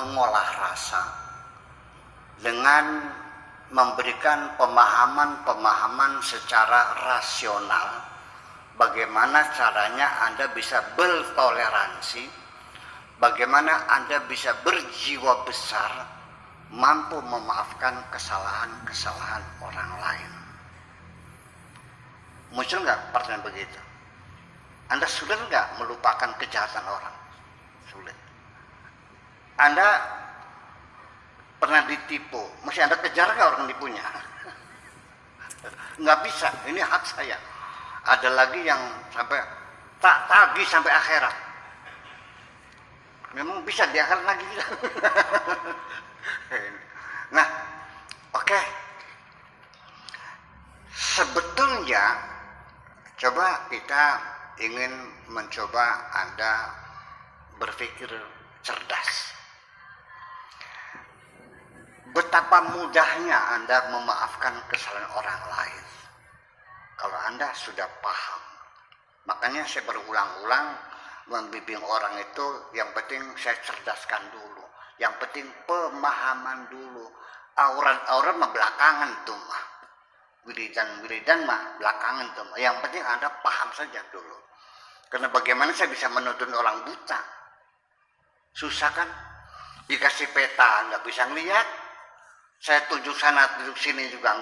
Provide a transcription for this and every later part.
mengolah rasa dengan memberikan pemahaman-pemahaman secara rasional. Bagaimana caranya Anda bisa bertoleransi, bagaimana Anda bisa berjiwa besar, mampu memaafkan kesalahan-kesalahan orang lain. Muncul nggak pertanyaan begitu? Anda sulit nggak melupakan kejahatan orang? Sulit. Anda pernah ditipu, mesti Anda kejar nggak orang tipunya? Nggak bisa, ini hak saya. Ada lagi yang sampai tak tagih sampai akhirat. Memang bisa di akhirat lagi. Nah, oke. Sebetulnya coba kita ingin mencoba Anda berpikir cerdas. Betapa mudahnya Anda memaafkan kesalahan orang lain kalau Anda sudah paham. Makanya saya berulang-ulang membimbing orang itu, yang penting saya cerdaskan dulu, yang penting pemahaman dulu. Aurat mah belakangan tuh mah, wiridan mah belakangan tuh mah. Yang penting Anda paham saja dulu. Karena bagaimana saya bisa menuntun orang buta? Susah kan? Dikasih peta nggak bisa ngelihat. Saya tunjuk sana tunjuk sini juga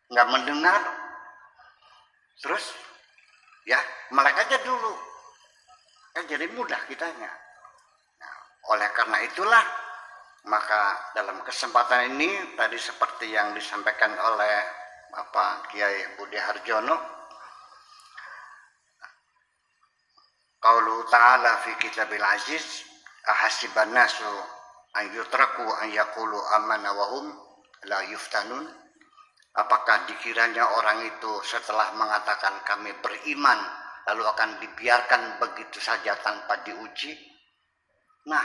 nggak mendengar. Terus ya melek aja dulu, kan jadi mudah kitanya. Nah, oleh karena itulah maka dalam kesempatan ini tadi seperti yang disampaikan oleh Bapak Kiai Budi Harjono, qaulu ta'ala fi kitabil aziz ahasiban nasu an yutraku an yaqulu amanna wa hum la yuftanun. Apakah dikiranya orang itu setelah mengatakan kami beriman lalu akan dibiarkan begitu saja tanpa diuji? Nah,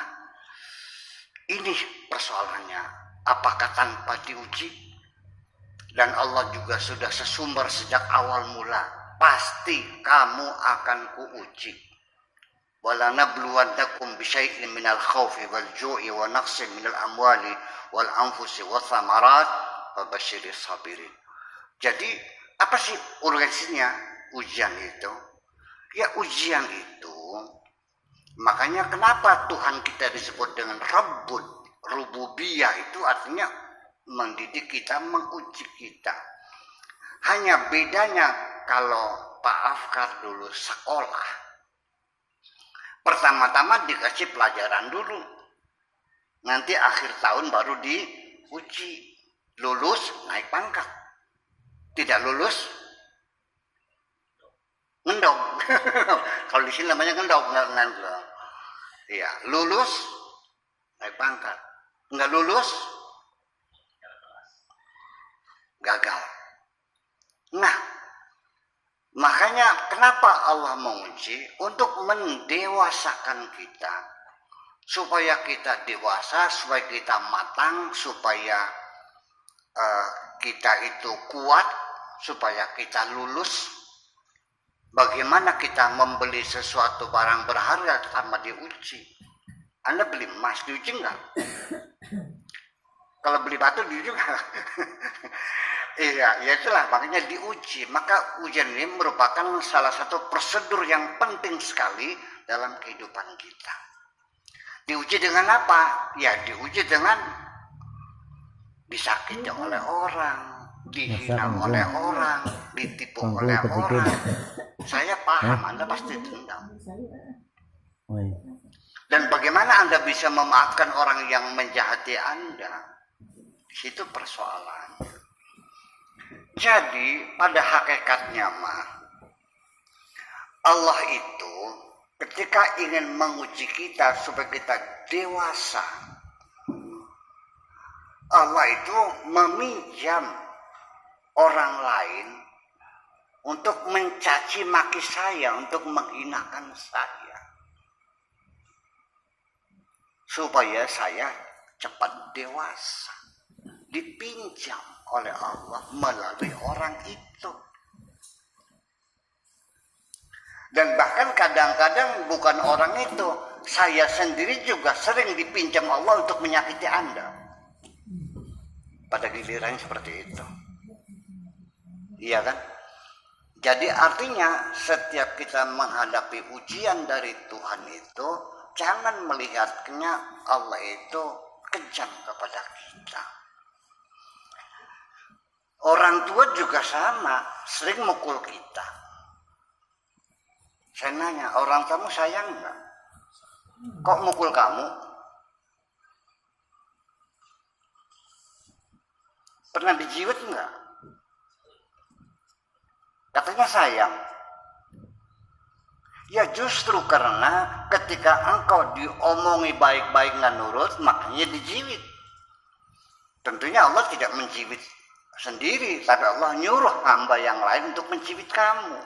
ini persoalannya. Apakah tanpa diuji? Dan Allah juga sudah sesumber sejak awal mula. Pasti kamu akan kuuji. Wala nabluwannakum bisyai'in minal khawfi wal ju'i wa naqsin minal amwali wal anfusi wa thamarat Basyiris sabirin. Jadi apa sih urgensinya ujian itu? Ya ujian itu, makanya kenapa Tuhan kita disebut dengan Rabbul Rububiyah, itu artinya mendidik kita, menguji kita. Hanya bedanya kalau Pak Afkar dulu sekolah, pertama-tama dikasih pelajaran dulu, nanti akhir tahun baru diuji. Lulus naik pangkat, tidak lulus ngendong. Kalau di sini namanya ngendong. Iya, lulus naik pangkat, nggak lulus gagal. Nah, makanya kenapa Allah menguji? Untuk mendewasakan kita, supaya kita dewasa, supaya kita matang, supaya kita itu kuat, supaya kita lulus. Bagaimana kita membeli sesuatu barang berharga tanpa diuji? Anda beli emas diuji nggak? Kalau beli batu diuji nggak? Iya, ya itulah makanya diuji. Maka ujian ini merupakan salah satu prosedur yang penting sekali dalam kehidupan kita. Diuji dengan apa? Ya diuji dengan disakiti oleh orang, dihina oleh orang, ditipu oleh orang. Saya paham, Anda pasti dendam. Dan bagaimana Anda bisa memaafkan orang yang menjahati Anda? Di situ persoalan. Jadi pada hakikatnya mah, Allah itu ketika ingin menguji kita supaya kita dewasa, Allah itu meminjam orang lain untuk mencaci maki saya, untuk menghinakan saya, supaya saya cepat dewasa. Dipinjam oleh Allah melalui orang itu. Dan bahkan kadang-kadang bukan orang itu, saya sendiri juga sering dipinjam Allah untuk menyakiti Anda. Pada giliran seperti itu. Iya kan? Jadi artinya setiap kita menghadapi ujian dari Tuhan itu, jangan melihatnya Allah itu kejam kepada kita. Orang tua juga sama, sering mukul kita. Saya nanya, orang kamu sayang nggak? Kok mukul kamu? Pernah dijiwet nggak? Katanya sayang. Ya justru karena ketika engkau diomongi baik-baik nggak nurut, makanya dijiwit. Tentunya Allah tidak menjiwit sendiri, tapi Allah nyuruh hamba yang lain untuk menjiwit kamu.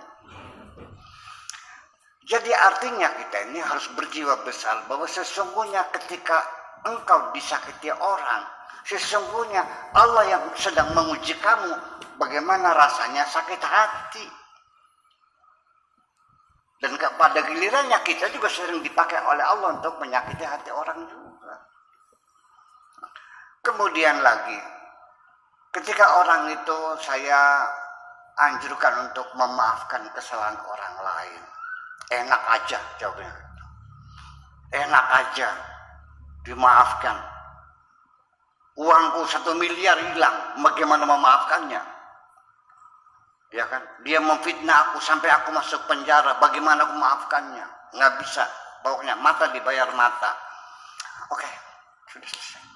Jadi artinya kita ini harus berjiwa besar bahwa sesungguhnya ketika engkau disakiti orang, sesungguhnya Allah yang sedang menguji kamu bagaimana rasanya sakit hati. Dan pada gilirannya kita juga sering dipakai oleh Allah untuk menyakiti hati orang juga. Kemudian lagi, ketika orang itu saya anjurkan untuk memaafkan kesalahan orang lain. Enak aja jawabnya. Enak aja dimaafkan. Uangku 1 miliar hilang, bagaimana memaafkannya? Ya kan? Dia memfitnah aku sampai aku masuk penjara, bagaimana aku memaafkannya? Nggak bisa. Pokoknya mata dibayar mata. Oke, sudah selesai.